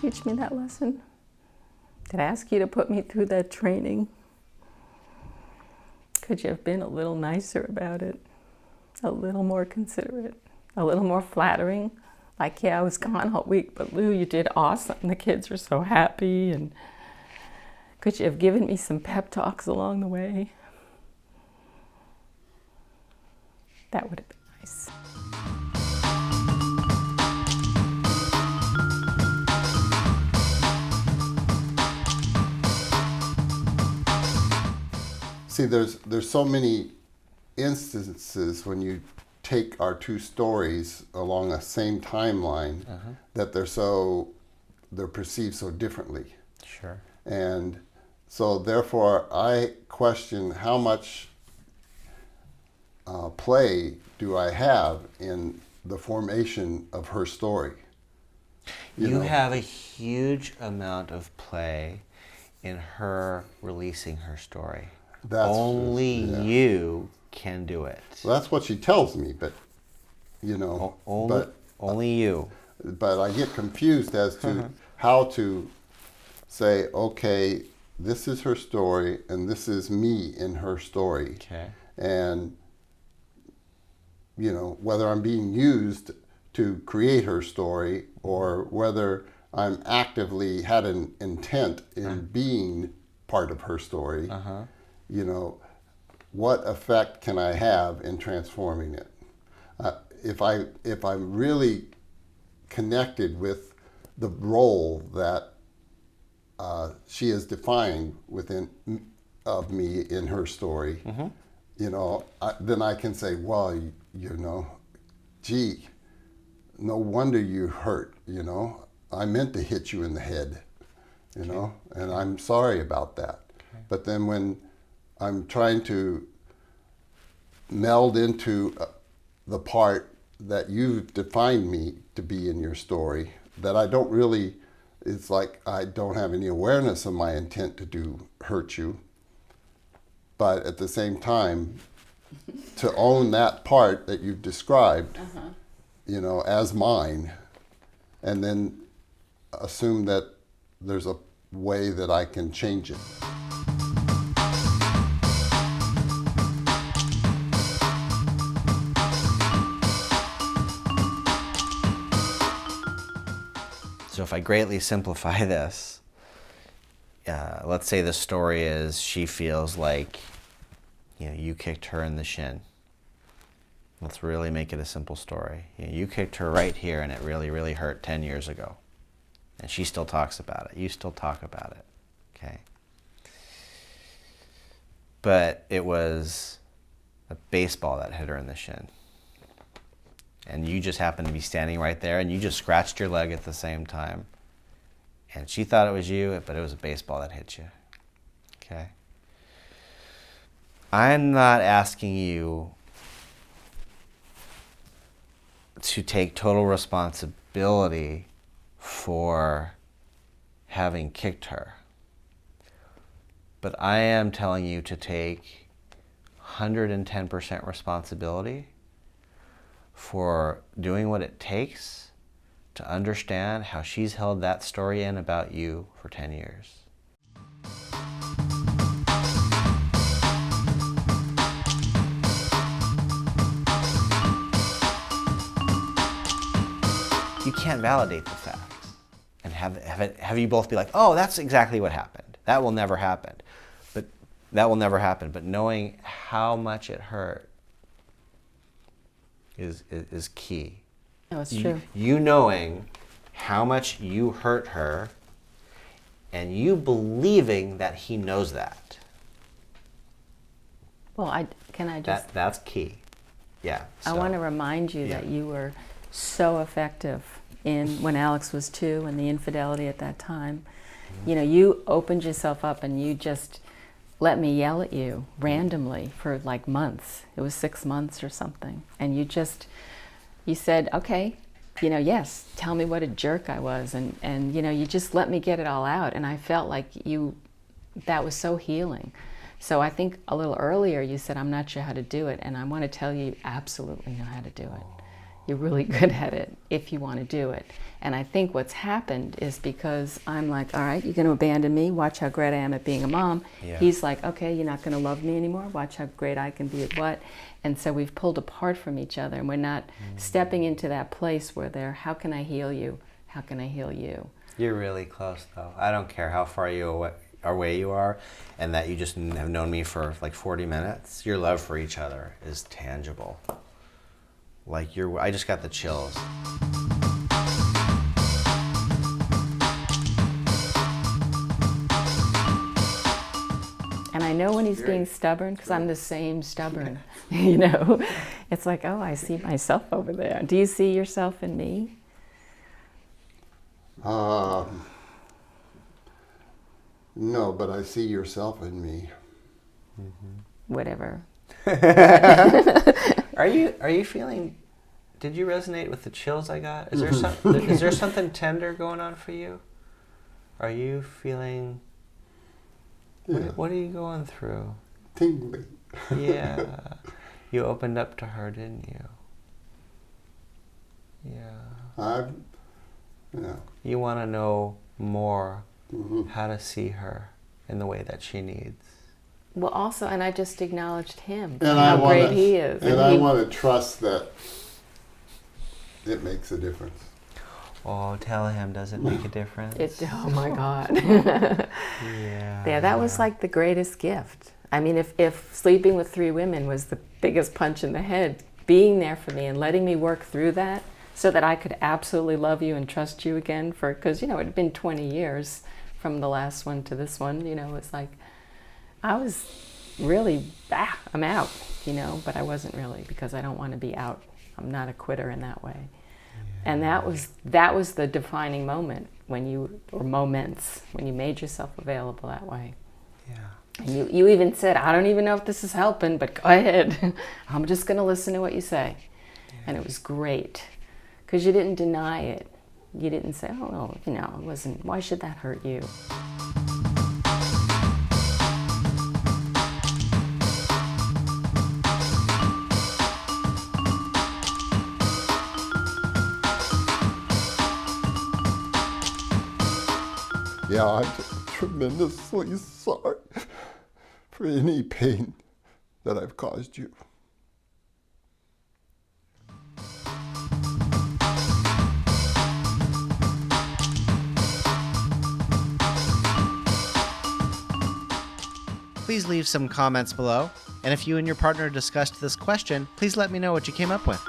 teach me that lesson? Did I ask you to put me through that training? Could you have been a little nicer about it? A little more considerate? A little more flattering? Like, yeah, I was gone all week, but Lou, you did awesome. The kids were so happy. And could you have given me some pep talks along the way? That would have been nice. See, there's so many instances when you take our two stories along a same timeline that they're perceived so differently. Sure. And so therefore I question how much play do I have in the formation of her story. You have a huge amount of play in her releasing her story. Only you can do it. Well, that's what she tells me, but only you. But I get confused as to how to say, okay, this is her story and this is me in her story. Okay. And whether I'm being used to create her story or whether I'm actively had an intent in being part of her story. What effect can I have in transforming it? If I'm really connected with the role that she has defined within of me in her story, then I can say, well, gee, no wonder you hurt. I meant to hit you in the head, and I'm sorry about that. Okay. But then when I'm trying to meld into the part that you've defined me to be in your story, that I don't really, it's like I don't have any awareness of my intent to hurt you. But at the same time, to own that part that you've described, as mine, and then assume that there's a way that I can change it. So if I greatly simplify this, let's say the story is she feels like you kicked her in the shin. Let's really make it a simple story. You kicked her right here and it really, really hurt 10 years ago. And she still talks about it. You still talk about it. Okay. But it was a baseball that hit her in the shin. And you just happened to be standing right there and you just scratched your leg at the same time. And she thought it was you, but it was a baseball that hit you. Okay. I'm not asking you to take total responsibility for having kicked her. But I am telling you to take 110% responsibility for doing what it takes to understand how she's held that story in about you for 10 years. You can't validate the facts and have you both be like, oh, that's exactly what happened. That will never happen. But knowing how much it hurt is key. No, it's true. You knowing how much you hurt her and you believing that he knows that. Well, That's key. Yeah. I want to remind you that you were so effective when Alex was 2 and the infidelity at that time. You opened yourself up and you just let me yell at you randomly for like months. It was 6 months or something. And you said, okay, yes, tell me what a jerk I was. And you just let me get it all out. And I felt like that was so healing. So I think a little earlier you said, I'm not sure how to do it. And I want to tell you absolutely know how to do it. You're really good at it if you want to do it. And I think what's happened is because I'm like, all right, you're going to abandon me. Watch how great I am at being a mom. Yeah. He's like, okay, you're not going to love me anymore. Watch how great I can be at what. And so we've pulled apart from each other, and we're not stepping into that place where they're, how can I heal you? How can I heal you? You're really close, though. I don't care how far away you are, and that you just have known me for like 40 minutes. Your love for each other is tangible. Like I just got the chills. And I know when he's being stubborn, because I'm the same stubborn, you know. It's like, oh, I see myself over there. Do you see yourself in me? No, but I see yourself in me. Whatever. Are you feeling? Did you resonate with the chills I got? Is there something tender going on for you? Are you feeling? Yeah. What are you going through? Tingling. Yeah, you opened up to her, didn't you? Yeah. Yeah. You want to know more how to see her in the way that she needs. Well, also, and I just acknowledged him, And how great he is. And I want to trust that it makes a difference. Oh, tell him, does it make a difference? Oh my God. Yeah. Yeah, that was like the greatest gift. I mean, if sleeping with 3 women was the biggest punch in the head, being there for me and letting me work through that so that I could absolutely love you and trust you again because, you know, it had been 20 years from the last one to this one, you know, it's like, I was really, I'm out, you know, but I wasn't really because I don't want to be out. I'm not a quitter in that way. And that was the defining moment moments when you made yourself available that way. Yeah. And you even said, I don't even know if this is helping, but go ahead. I'm just going to listen to what you say. Yeah. And it was great because you didn't deny it. You didn't say, oh, no, you know, it wasn't, why should that hurt you? Yeah, I'm tremendously sorry for any pain that I've caused you. Please leave some comments below, and if you and your partner discussed this question, please let me know what you came up with.